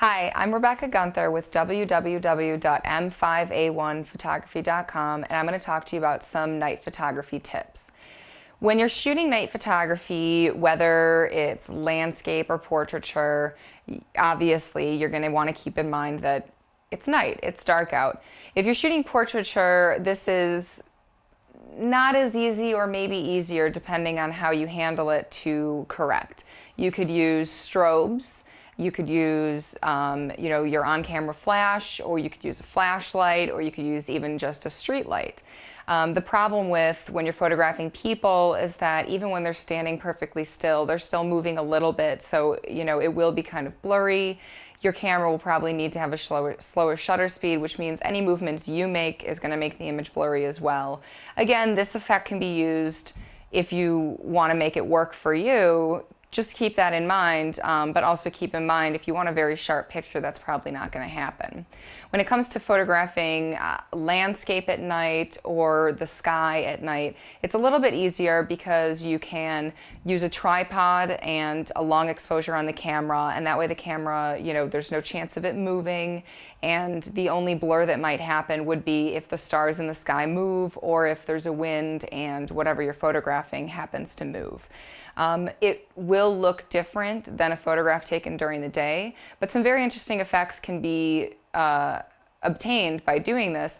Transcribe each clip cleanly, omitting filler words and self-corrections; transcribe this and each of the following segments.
Hi, I'm Rebecca Guenther with www.m5a1photography.com, and I'm going to talk to you about some night photography tips. When you're shooting night photography, whether it's landscape or portraiture, obviously you're going to want to keep in mind that it's night, it's dark out. If you're shooting portraiture, this is not as easy or maybe easier depending on how you handle it to correct. You could use strobes. You could use, your on-camera flash, or you could use a flashlight, or you could use even just a street light. The problem with when you're photographing people is that even when they're standing perfectly still, they're still moving a little bit, so it will be kind of blurry. Your camera will probably need to have a slower shutter speed, which means any movements you make is going to make the image blurry as well. Again, this effect can be used if you want to make it work for you. Just keep that in mind, but also keep in mind if you want a very sharp picture, that's probably not going to happen. When it comes to photographing landscape at night or the sky at night, it's a little bit easier because you can use a tripod and a long exposure on the camera, and that way the camera, there's no chance of it moving, and the only blur that might happen would be if the stars in the sky move or if there's a wind and whatever you're photographing happens to move. It will look different than a photograph taken during the day, but some very interesting effects can be obtained by doing this.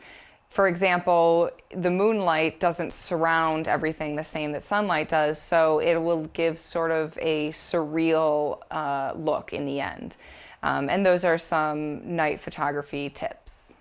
For example, the moonlight doesn't surround everything the same that sunlight does, so it will give sort of a surreal look in the end. And those are some night photography tips.